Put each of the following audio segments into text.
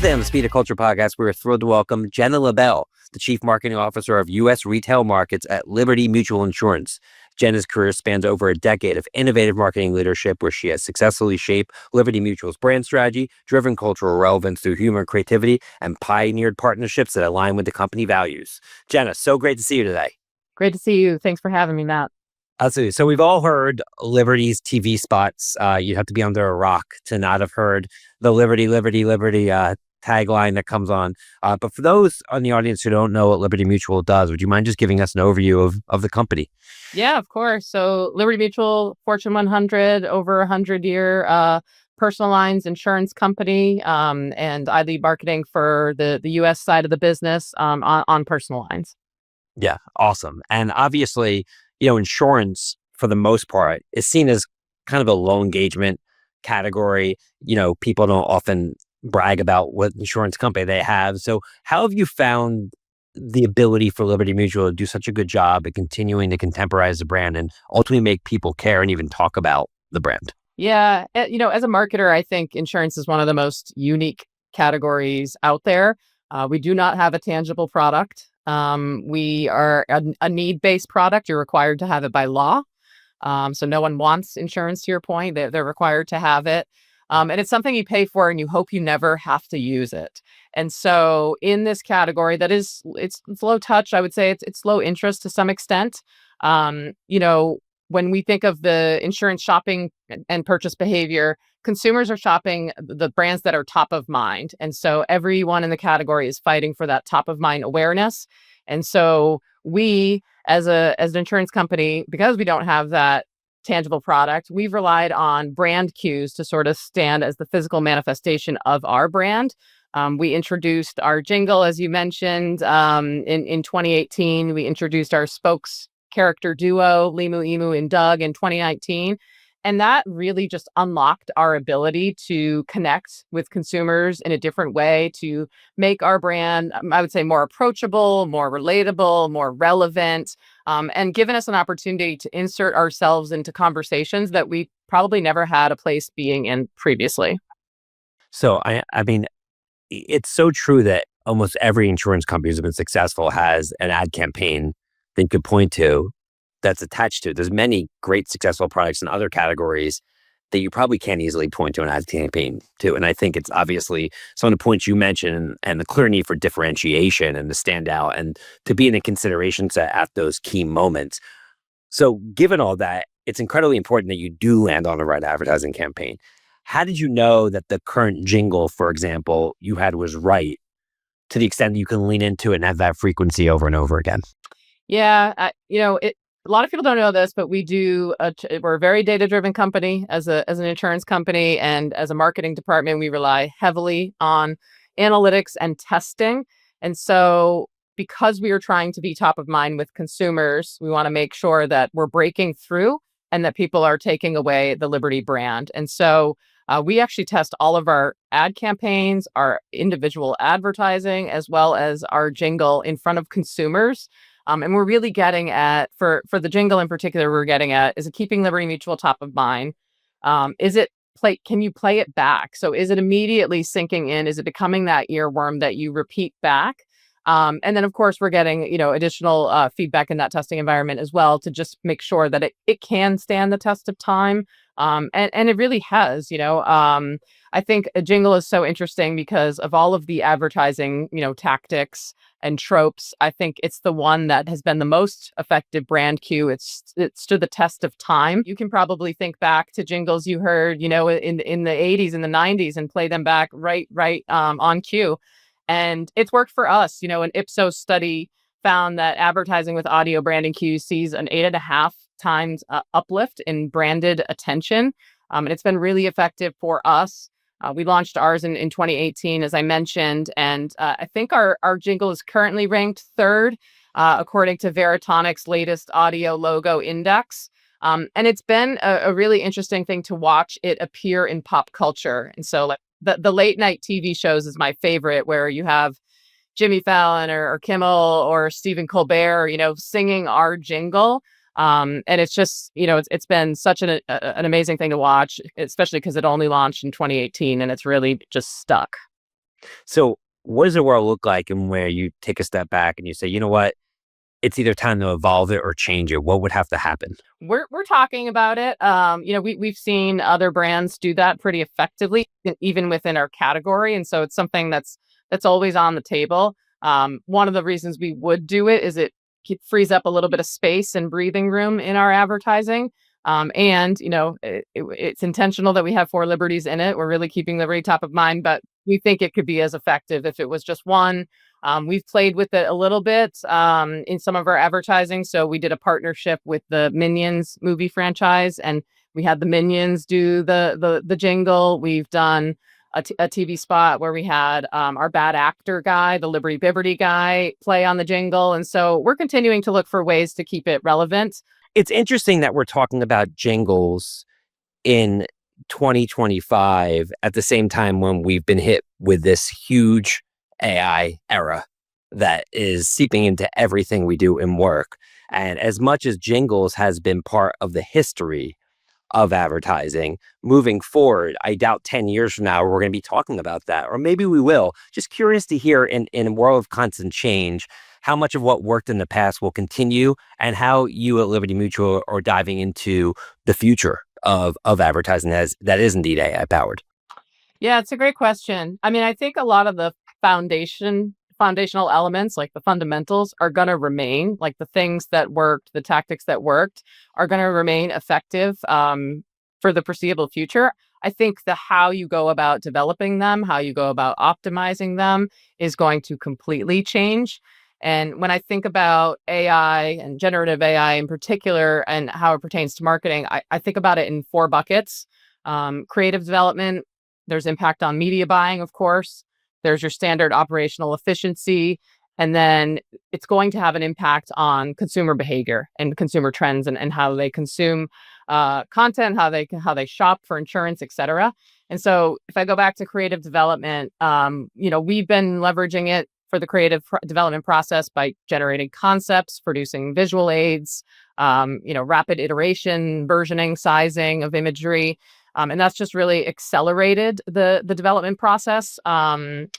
Today on the Speed of Culture podcast, we're thrilled to welcome Jenna Lebel, the Chief Marketing Officer of U.S. Retail Markets at Liberty Mutual Insurance. Jenna's career spans over a decade of innovative marketing leadership where she has successfully shaped Liberty Mutual's brand strategy, driven cultural relevance through humor and creativity, and pioneered partnerships that align with the company values. Jenna, so great to see you today. Great to see you. Thanks for having me, Matt. Absolutely. So we've all heard Liberty's TV spots. You'd have to be under a rock to not have heard the Liberty tagline that comes on. But for those on the audience who don't know what Liberty Mutual does, would you mind just giving us an overview of the company? Yeah, of course. So Liberty Mutual, Fortune 100, over 100-year personal lines insurance company. And I lead marketing for the U.S. side of the business on personal lines. Yeah, awesome. And obviously, insurance for the most part is seen as kind of a low engagement category. People don't often brag about what insurance company they have. So how have you found the ability for Liberty Mutual to do such a good job at continuing to contemporize the brand and ultimately make people care and even talk about the brand? Yeah. As a marketer, I think insurance is one of the most unique categories out there. We do not have a tangible product. We are a need-based product. You're required to have it by law. So no one wants insurance, to your point. They're required to have it. And it's something you pay for and you hope you never have to use it. And so in this category that it's low touch, I would say it's low interest to some extent. When we think of the insurance shopping and purchase behavior, consumers are shopping the brands that are top of mind. And so everyone in the category is fighting for that top of mind awareness. And so we, as an insurance company, because we don't have that tangible product, we've relied on brand cues to sort of stand as the physical manifestation of our brand. We introduced our Jingle, as you mentioned, in 2018. We introduced our spokes character duo, Limu, Emu, and Doug in 2019. And that really just unlocked our ability to connect with consumers in a different way, to make our brand, I would say, more approachable, more relatable, more relevant, and given us an opportunity to insert ourselves into conversations that we probably never had a place being in previously. So, I mean, it's so true that almost every insurance company who's been successful has an ad campaign that you could point to that's attached to. There's many great successful products in other categories that you probably can't easily point to an ad campaign to. And I think it's obviously some of the points you mentioned and the clear need for differentiation and to stand out and to be in a consideration set at those key moments. So given all that, it's incredibly important that you do land on the right advertising campaign. How did you know that the current jingle, for example, you had was right to the extent that you can lean into it and have that frequency over and over again? Yeah, a lot of people don't know this, but we're a very data-driven company as an insurance company, and as a marketing department, we rely heavily on analytics and testing. And so because we are trying to be top of mind with consumers, we want to make sure that we're breaking through and that people are taking away the Liberty brand. And so we actually test all of our ad campaigns, our individual advertising, as well as our jingle in front of consumers. And we're really getting at, for the Jingle in particular, we're getting at, is it keeping Liberty Mutual top of mind? Can you play it back? So is it immediately sinking in? Is it becoming that earworm that you repeat back? And then, of course, we're getting, additional feedback in that testing environment as well to just make sure that it can stand the test of time. And it really has, I think a Jingle is so interesting because of all of the advertising, tactics and tropes. I think it's the one that has been the most effective brand cue. It stood the test of time. You can probably think back to jingles you heard, in the 80s and the 90s and play them back right on cue. And it's worked for us. An Ipsos study found that advertising with audio branding cues sees an 8.5 times uplift in branded attention. And it's been really effective for us. We launched ours in 2018, as I mentioned, and I think our jingle is currently ranked third, according to Veritonic's latest audio logo index. And it's been a really interesting thing to watch it appear in pop culture. And so, like the late night TV shows is my favorite, where you have Jimmy Fallon or Kimmel or Stephen Colbert, singing our jingle. And it's just, it's been such an amazing thing to watch, especially because it only launched in 2018 and it's really just stuck. So what does the world look like and where you take a step back and you say, you know what, it's either time to evolve it or change it? What would have to happen? We're talking about it. We've seen other brands do that pretty effectively, even within our category, and so it's something that's always on the table. One of the reasons we would do it is it frees up a little bit of space and breathing room in our advertising. And it's intentional that we have four liberties in it. We're really keeping liberty top of mind, but we think it could be as effective if it was just one. We've played with it a little bit in some of our advertising. So we did a partnership with the Minions movie franchise, and we had the Minions do the jingle. We've done a TV spot where we had our bad actor guy, the Liberty Bibberty guy, play on the jingle. And so we're continuing to look for ways to keep it relevant. It's interesting that we're talking about jingles in 2025 at the same time when we've been hit with this huge AI era that is seeping into everything we do in work. And as much as jingles has been part of the history of advertising moving forward, I doubt 10 years from now we're going to be talking about that, or maybe we will. Just curious to hear in a world of constant change, how much of what worked in the past will continue and how you at Liberty Mutual are diving into the future of advertising that is indeed AI powered. Yeah, it's a great question. I mean, I think a lot of the foundational elements, like the fundamentals, are going to remain. Like the things that worked, the tactics that worked, are going to remain effective for the foreseeable future. I think the how you go about developing them, how you go about optimizing them, is going to completely change. And when I think about AI and generative AI in particular and how it pertains to marketing, I think about it in four buckets. Creative development, there's impact on media buying, of course. There's your standard operational efficiency. And then it's going to have an impact on consumer behavior and consumer trends and how they consume content, how they shop for insurance, et cetera. And so if I go back to creative development, we've been leveraging it for the creative development process by generating concepts, producing visual aids, rapid iteration, versioning, sizing of imagery. And that's just really accelerated the development process,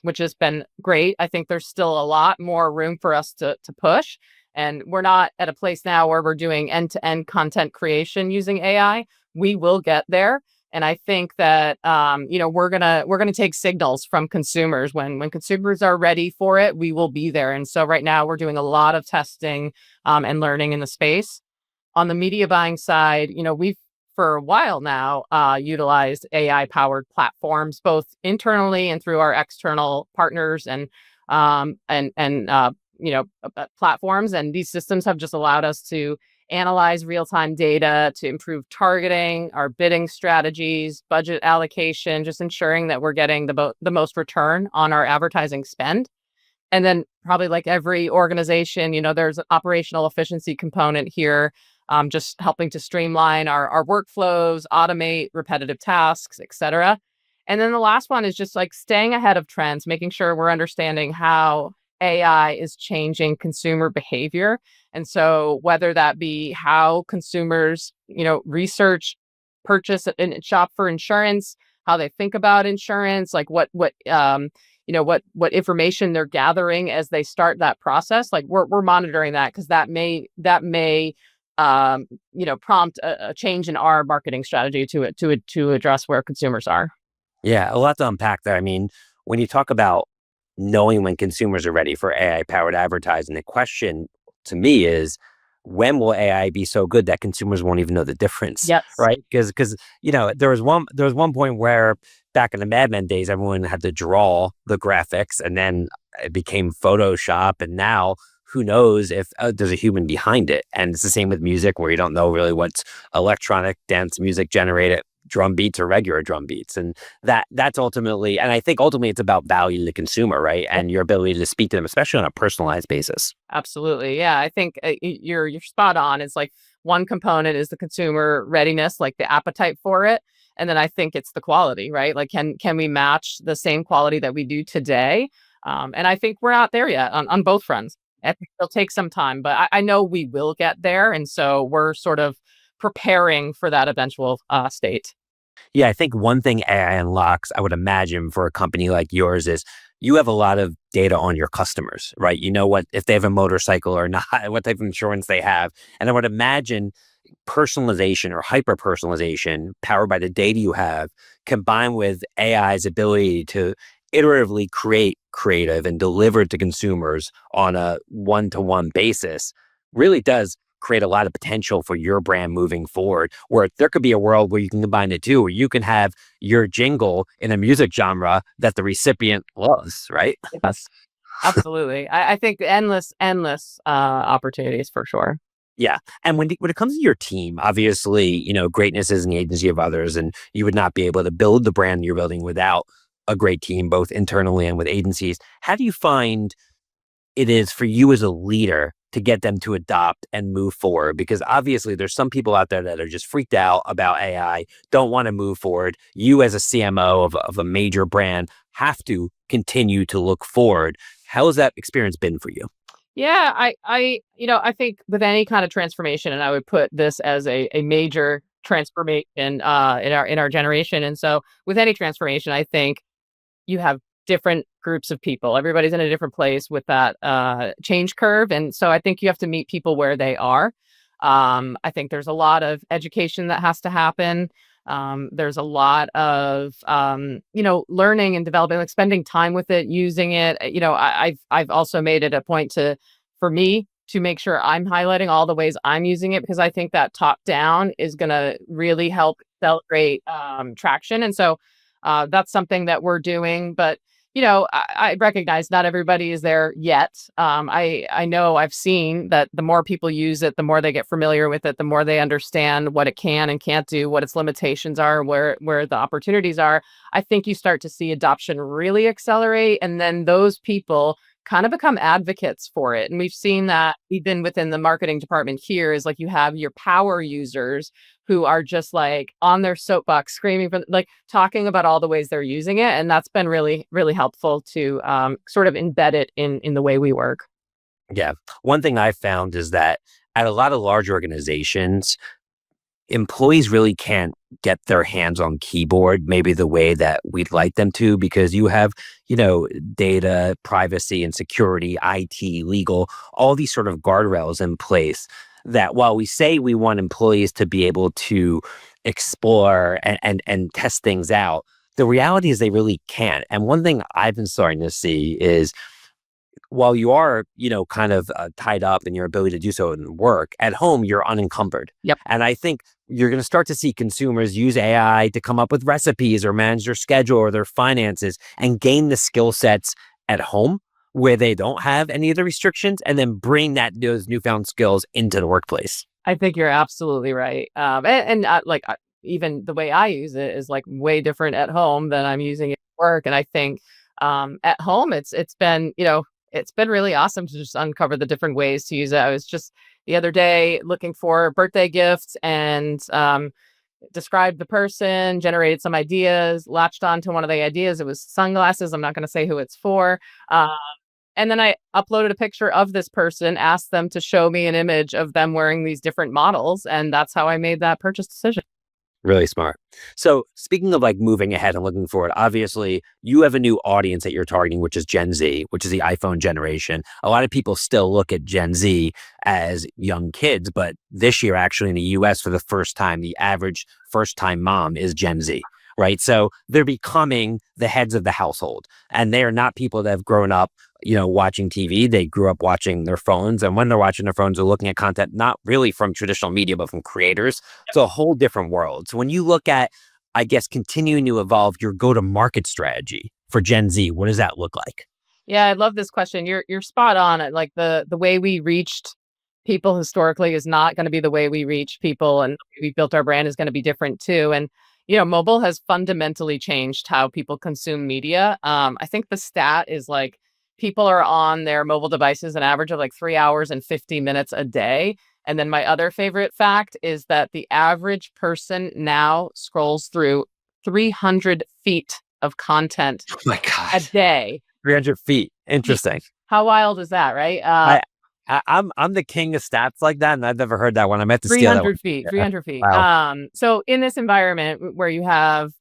which has been great. I think there's still a lot more room for us to push. And we're not at a place now where we're doing end-to-end content creation using AI. We will get there. And I think that we're gonna take signals from consumers. When consumers are ready for it, we will be there. And so right now we're doing a lot of testing and learning in the space. On the media buying side, we've for a while now utilized AI powered platforms, both internally and through our external partners and platforms. And these systems have just allowed us to analyze real-time data to improve targeting, our bidding strategies, budget allocation, just ensuring that we're getting the most return on our advertising spend. And then probably like every organization, there's an operational efficiency component here, just helping to streamline our workflows, automate repetitive tasks, et cetera. And then the last one is just like staying ahead of trends, making sure we're understanding how AI is changing consumer behavior. And so whether that be how consumers, research, purchase and shop for insurance, how they think about insurance, like what information they're gathering as they start that process, like we're monitoring that because that may prompt a change in our marketing strategy to address where consumers are. Yeah, a lot to unpack there. I mean, when you talk about knowing when consumers are ready for AI powered advertising, the question to me is, when will AI be so good that consumers won't even know the difference? Yes. Right? Because there was one point where back in the Mad Men days, everyone had to draw the graphics, and then it became Photoshop, and now who knows if there's a human behind it. And it's the same with music, where you don't know really what's electronic dance music generated drum beats or regular drum beats. And that's ultimately, and I think ultimately it's about value to the consumer, right? And your ability to speak to them, especially on a personalized basis. Absolutely. Yeah, I think you're spot on. It's like one component is the consumer readiness, like the appetite for it. And then I think it's the quality, right? Like can we match the same quality that we do today? And I think we're not there yet on both fronts. I think it'll take some time, but I know we will get there. And so we're sort of preparing for that eventual state. Yeah, I think one thing AI unlocks, I would imagine, for a company like yours is you have a lot of data on your customers, right? You know what, if they have a motorcycle or not, what type of insurance they have. And I would imagine personalization or hyper personalization powered by the data you have combined with AI's ability to iteratively create creative and deliver it to consumers on a one-to-one basis really does create a lot of potential for your brand moving forward, where there could be a world where you can combine the two, where you can have your jingle in a music genre that the recipient loves, right? Yes, absolutely. I think endless opportunities for sure. Yeah. And when it comes to your team, obviously, greatness is in the agency of others, and you would not be able to build the brand you're building without a great team, both internally and with agencies. How do you find it is for you as a leader to get them to adopt and move forward? Because obviously there's some people out there that are just freaked out about AI, don't want to move forward. You as a CMO of a major brand have to continue to look forward. How has that experience been for you? Yeah, I think with any kind of transformation, and I would put this as a major transformation in our generation. And so with any transformation, I think you have different groups of people. Everybody's in a different place with that change curve. And so I think you have to meet people where they are. I think there's a lot of education that has to happen. There's a lot of learning and developing, like spending time with it, using it. I've also made it a point for me to make sure I'm highlighting all the ways I'm using it, because I think that top down is going to really help accelerate traction. And so that's something that we're doing. But I recognize not everybody is there yet. I know I've seen that the more people use it, the more they get familiar with it, the more they understand what it can and can't do, what its limitations are, where the opportunities are. I think you start to see adoption really accelerate, and then those people kind of become advocates for it. And we've seen that even within the marketing department here, is like you have your power users who are just like on their soapbox screaming from, like, talking about all the ways they're using it. And that's been really, really helpful to sort of embed it in the way we work. Yeah. One thing I found is that at a lot of large organizations, employees really can't get their hands on keyboard maybe the way that we'd like them to, because you have, data, privacy and security, IT, legal, all these sort of guardrails in place that while we say we want employees to be able to explore and test things out, the reality is they really can't. And one thing I've been starting to see is while you are, kind of tied up in your ability to do so in work, at home, you're unencumbered. Yep. And I think you're going to start to see consumers use AI to come up with recipes or manage their schedule or their finances and gain the skill sets at home where they don't have any of the restrictions, and then bring those newfound skills into the workplace. I think you're absolutely right. Even the way I use it is like way different at home than I'm using it at work. And I think at home, it's been, it's been really awesome to just uncover the different ways to use it. I was just the other day looking for birthday gifts and described the person, generated some ideas, latched onto one of the ideas. It was sunglasses. I'm not going to say who it's for. And then I uploaded a picture of this person, asked them to show me an image of them wearing these different models. And that's how I made that purchase decision. Really smart. So speaking of like moving ahead and looking forward, obviously you have a new audience that you're targeting, which is Gen Z, which is the iPhone generation. A lot of people still look at Gen Z as young kids, but this year actually in the US for the first time, the average first time mom is Gen Z. Right. So they're becoming the heads of the household, and they are not people that have grown up, watching TV. They grew up watching their phones. And when they're watching their phones, they're looking at content, not really from traditional media, but from creators. It's a whole different world. So when you look at, I guess, continuing to evolve your go-to-market strategy for Gen Z, what does that look like? Yeah, I love this question. You're spot on. Like the way we reached people historically is not going to be the way we reach people, and we built our brand is going to be different too. And mobile has fundamentally changed how people consume media. I think the stat is like people are on their mobile devices an average of like 3 hours and 50 minutes a day. And then my other favorite fact is that the average person now scrolls through 300 feet of content Oh my a God. day. 300 feet. Interesting. How wild is that, right? I I'm the king of stats like that, and I've never heard that one. I meant to steal that one. 300 feet, Yeah. 300 feet. Wow. So in this environment where you have,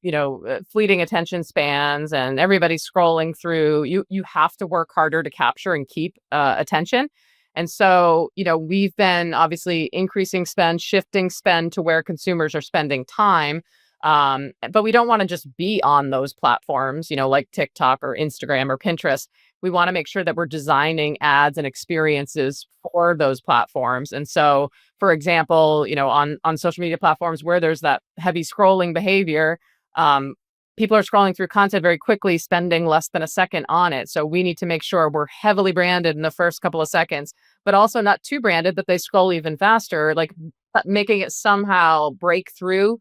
fleeting attention spans and everybody's scrolling through, you have to work harder to capture and keep attention. And so, we've been obviously increasing spend, shifting spend to where consumers are spending time. But we don't want to just be on those platforms, like TikTok or Instagram or Pinterest. We want to make sure that we're designing ads and experiences for those platforms. And so, for example, on social media platforms where there's that heavy scrolling behavior, um, people are scrolling through content very quickly, spending less than a second on it. So we need to make sure we're heavily branded in the first couple of seconds, but also not too branded that they scroll even faster, like making it somehow break through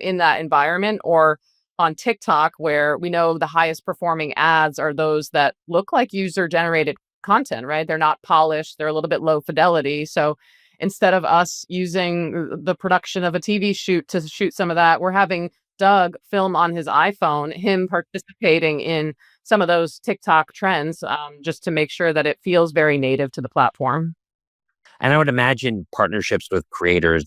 in that environment. Or on TikTok, where we know the highest performing ads are those that look like user generated content, right? They're not polished, they're a little bit low fidelity. So instead of us using the production of a TV shoot to shoot some of that, we're having Doug film on his iPhone, him participating in some of those TikTok trends, just to make sure that it feels very native to the platform. And I would imagine partnerships with creators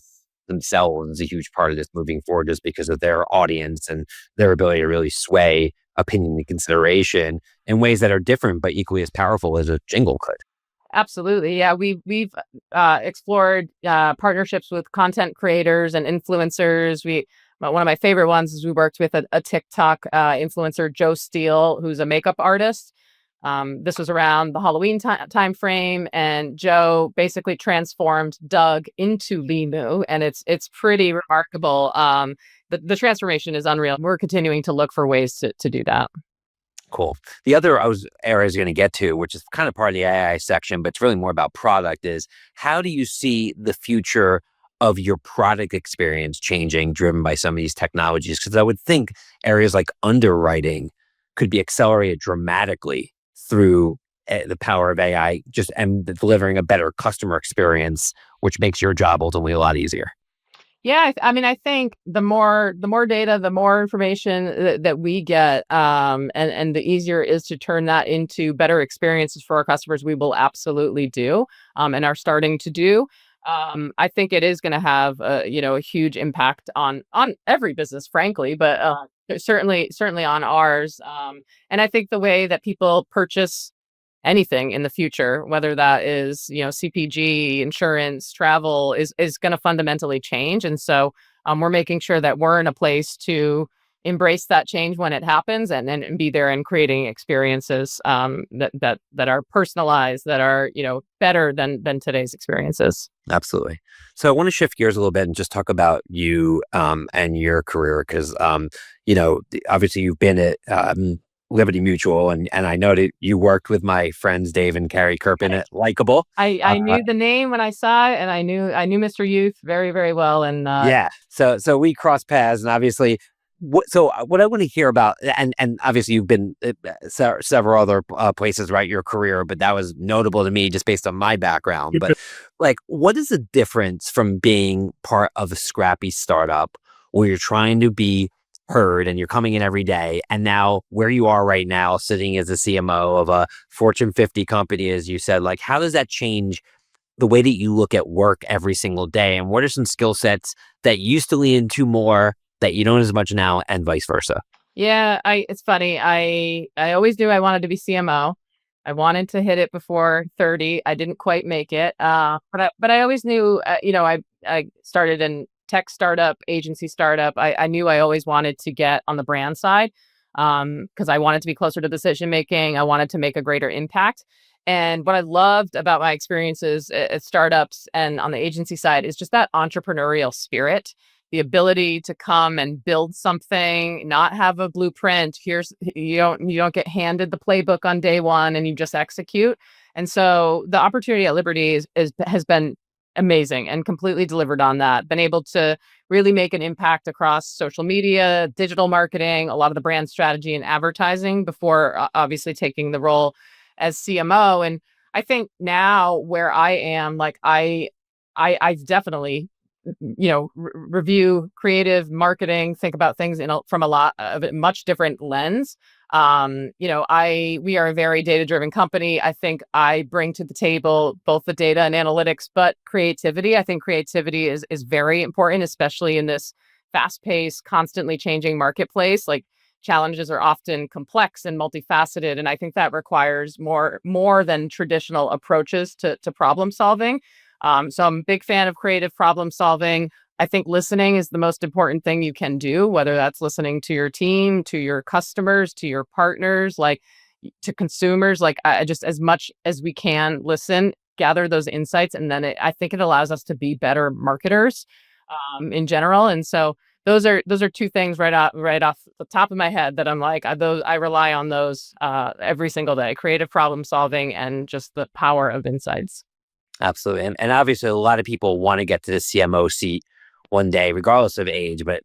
themselves is a huge part of this moving forward, just because of their audience and their ability to really sway opinion and consideration in ways that are different but equally as powerful as a jingle could. Absolutely. Yeah, we've explored partnerships with content creators and influencers. One of my favorite ones is we worked with a TikTok influencer, Joe Steele, who's a makeup artist. This was around the Halloween time frame, and Joe basically transformed Doug into Limu, and it's pretty remarkable. The transformation is unreal. We're continuing to look for ways to do that. Cool. The other area I was going to get to, which is kind of part of the AI section, but it's really more about product, is how do you see the future of your product experience changing, driven by some of these technologies? Because I would think areas like underwriting could be accelerated dramatically through the power of AI, just and delivering a better customer experience, which makes your job ultimately a lot easier. Yeah, I mean, I think the more data, the more information that we get, and the easier it is to turn that into better experiences for our customers, we will absolutely do, and are starting to do. I think it is going to have a huge impact on every business, frankly, but certainly on ours. And I think the way that people purchase anything in the future, whether that is, CPG, insurance, travel, is going to fundamentally change. And so we're making sure that we're in a place to embrace that change when it happens, and be there and creating experiences that are personalized, that are, better than today's experiences. Absolutely. So I want to shift gears a little bit and just talk about you and your career, because obviously you've been at Liberty Mutual, and I know that you worked with my friends Dave and Carrie Kirpin at Likeable. I knew the name when I saw it, and I knew Mr. Youth very, very well. And Yeah. So we crossed paths, and obviously, what I want to hear about, and obviously you've been several other places, right, your career, but that was notable to me just based on my background. But like, what is the difference from being part of a scrappy startup where you're trying to be heard and you're coming in every day, and now where you are right now, sitting as a CMO of a Fortune 50 company, as you said? Like, how does that change the way that you look at work every single day? And what are some skill sets that you used to lean into more that you don't as much now, and vice versa? Yeah, it's funny. I always knew I wanted to be CMO. I wanted to hit it before 30. I didn't quite make it. But I always knew, I started in tech startup, agency startup. I knew I always wanted to get on the brand side, because I wanted to be closer to decision making. I wanted to make a greater impact. And what I loved about my experiences at startups and on the agency side is just that entrepreneurial spirit, the ability to come and build something, not have a blueprint. You don't get handed the playbook on day one and you just execute. And so the opportunity at Liberty has been amazing, and completely delivered on that. Been able to really make an impact across social media, digital marketing, a lot of the brand strategy and advertising before obviously taking the role as CMO. And I think now where I am, like I've definitely review creative marketing, think about things from a lot of a much different lens. We are a very data-driven company. I think I bring to the table both the data and analytics, but creativity. I think creativity is very important, especially in this fast-paced, constantly changing marketplace. Like, challenges are often complex and multifaceted, and I think that requires more than traditional approaches to problem solving. So I'm a big fan of creative problem solving. I think listening is the most important thing you can do, whether that's listening to your team, to your customers, to your partners, like to consumers. Like, I just, as much as we can listen, gather those insights, and then I think it allows us to be better marketers in general. And so those are two things right off the top of my head that I'm like, I rely on those every single day: creative problem solving and just the power of insights. Absolutely. And obviously, a lot of people want to get to the CMO seat one day, regardless of age, but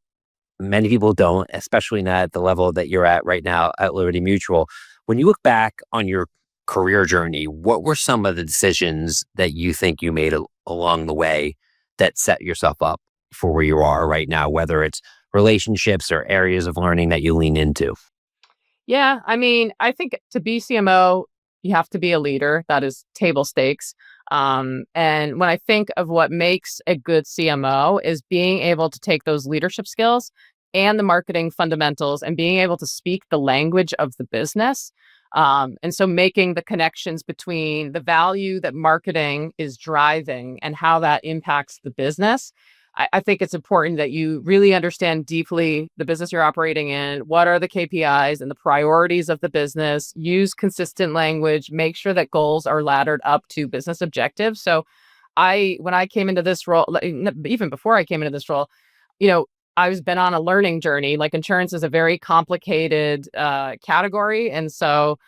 many people don't, especially not at the level that you're at right now at Liberty Mutual. When you look back on your career journey, what were some of the decisions that you think you made along the way that set yourself up for where you are right now, whether it's relationships or areas of learning that you lean into? Yeah, I mean, I think to be CMO, you have to be a leader. That is table stakes. And when I think of what makes a good CMO is being able to take those leadership skills and the marketing fundamentals and being able to speak the language of the business. And so making the connections between the value that marketing is driving and how that impacts the business. I think it's important that you really understand deeply the business you're operating in. What are the KPIs and the priorities of the business? Use consistent language, make sure that goals are laddered up to business objectives. So when I came into this role, even before I came into this role, you know, I was been on a learning journey. Like, insurance is a very complicated category. And so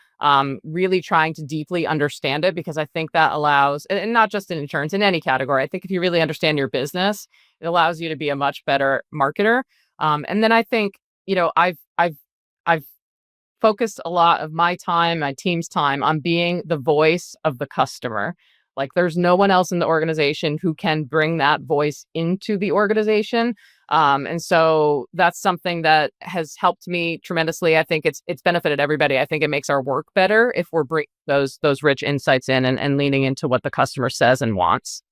really trying to deeply understand it, because I think that allows, and not just in insurance, in any category, I think if you really understand your business, it allows you to be a much better marketer. And then I think, I've focused a lot of my time, my team's time, on being the voice of the customer. Like, there's no one else in the organization who can bring that voice into the organization. And so that's something that has helped me tremendously. I think it's benefited everybody. I think it makes our work better if we're bringing those rich insights in and leaning into what the customer says and wants.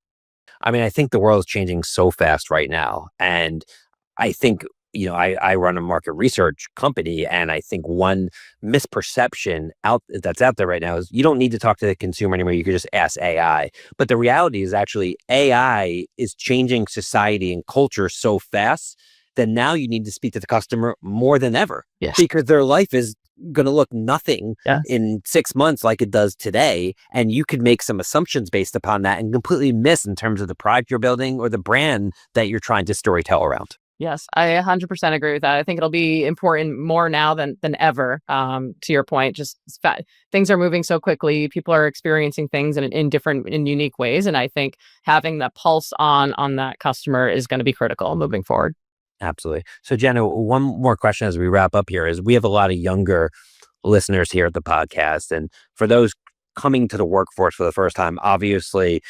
I mean, I think the world is changing so fast right now. And I think, I run a market research company, and I think one misperception that's out there right now is you don't need to talk to the consumer anymore. You could just ask AI. But the reality is, actually, AI is changing society and culture so fast that now you need to speak to the customer more than ever. Yes. Because their life is going to look nothing Yes. in 6 months like it does today. And you could make some assumptions based upon that and completely miss in terms of the product you're building or the brand that you're trying to storytell around. Yes, I 100% agree with that. I think it'll be important more now than ever. To your point, things are moving so quickly. People are experiencing things in different, in unique ways, and I think having the pulse on that customer is going to be critical moving forward. Absolutely. So, Jenna, one more question as we wrap up here is we have a lot of younger listeners here at the podcast. And for those coming to the workforce for the first time, obviously,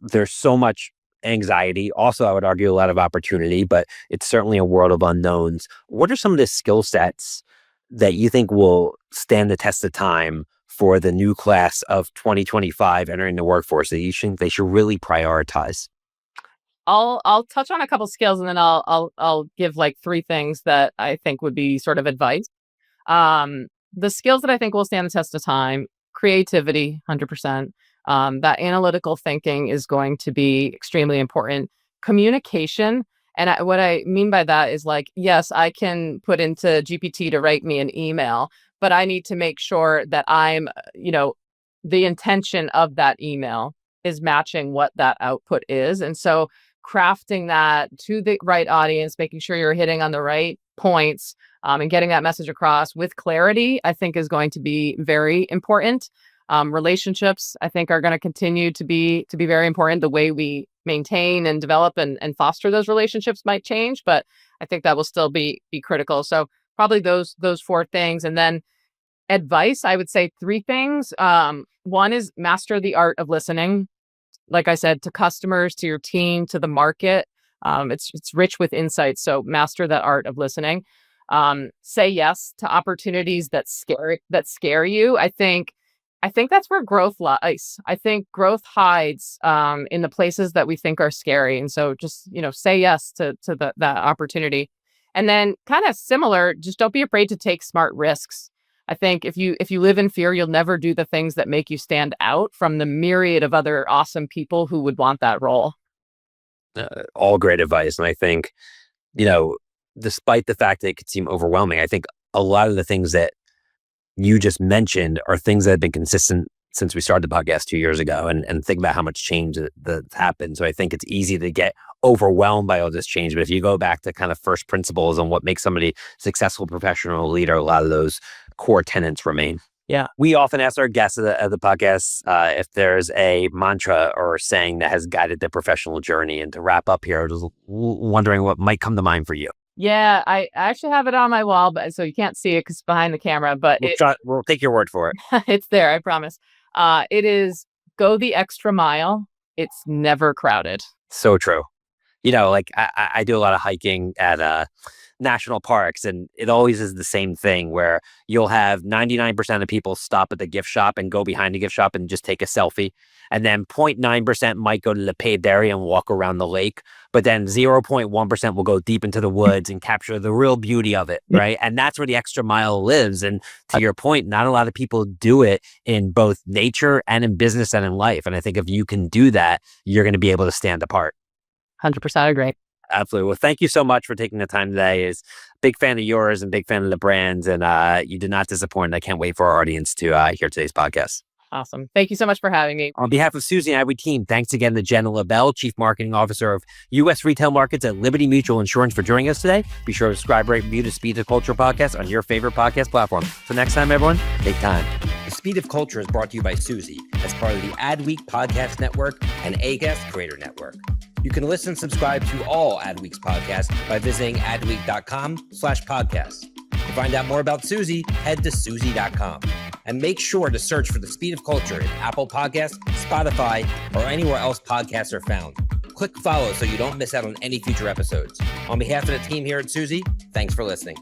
there's so much anxiety. Also, I would argue a lot of opportunity, but it's certainly a world of unknowns. What are some of the skill sets that you think will stand the test of time for the new class of 2025 entering the workforce that you think they should really prioritize? I'll touch on a couple skills, and then I'll give like three things that I think would be sort of advice. The skills that I think will stand the test of time: creativity, 100%. That analytical thinking is going to be extremely important. Communication. And what I mean by that is, like, yes, I can put into GPT to write me an email, but I need to make sure that the intention of that email is matching what that output is. And so crafting that to the right audience, making sure you're hitting on the right points, and getting that message across with clarity, I think is going to be very important. Relationships, I think, are going to continue to be very important. The way we maintain and develop and foster those relationships might change, but I think that will still be critical. So probably those four things. And then advice, I would say three things. One is master the art of listening. Like I said, to customers, to your team, to the market. It's rich with insights. So master that art of listening. Say yes to opportunities that scare you. I think that's where growth lies. I think growth hides in the places that we think are scary. And so just, say yes to that opportunity. And then kind of similar, just don't be afraid to take smart risks. I think if you live in fear, you'll never do the things that make you stand out from the myriad of other awesome people who would want that role. All great advice. And I think, despite the fact that it could seem overwhelming, I think a lot of the things that you just mentioned are things that have been consistent since we started the podcast 2 years ago, and think about how much change that's happened. So I think it's easy to get overwhelmed by all this change. But if you go back to kind of first principles on what makes somebody a successful professional leader, a lot of those core tenets remain. Yeah. We often ask our guests of the podcast if there's a mantra or saying that has guided their professional journey. And to wrap up here, I was wondering what might come to mind for you. Yeah, I actually have it on my wall, but so you can't see it because it's behind the camera, but we'll take your word for it. It's there, I promise. It is go the extra mile. It's never crowded. So true. I do a lot of hiking at national parks, and it always is the same thing where you'll have 99% of people stop at the gift shop and go behind the gift shop and just take a selfie. And then 0.9% might go to the paved area and walk around the lake. But then 0.1% will go deep into the woods and capture the real beauty of it, right? And that's where the extra mile lives. And to your point, not a lot of people do it in both nature and in business and in life. And I think if you can do that, you're going to be able to stand apart. 100% agree. Absolutely. Well, thank you so much for taking the time today. Is big fan of yours and big fan of the brands, and you did not disappoint. I can't wait for our audience to hear today's podcast. Awesome. Thank you so much for having me. On behalf of Suzy and I team, thanks again to Jenna Lebel, Chief Marketing Officer of U.S. Retail Markets at Liberty Mutual Insurance, for joining us today. Be sure to subscribe, rate, review the Speed of Culture podcast on your favorite podcast platform. So next time, everyone, take time. The Speed of Culture is brought to you by Suzy as part of the Adweek Podcast Network and Agast Creator Network. You can listen and subscribe to all Adweek's podcasts by visiting adweek.com/podcasts. To find out more about Suzy, head to Suzy.com. And make sure to search for The Speed of Culture in Apple Podcasts, Spotify, or anywhere else podcasts are found. Click follow so you don't miss out on any future episodes. On behalf of the team here at Suzy, thanks for listening.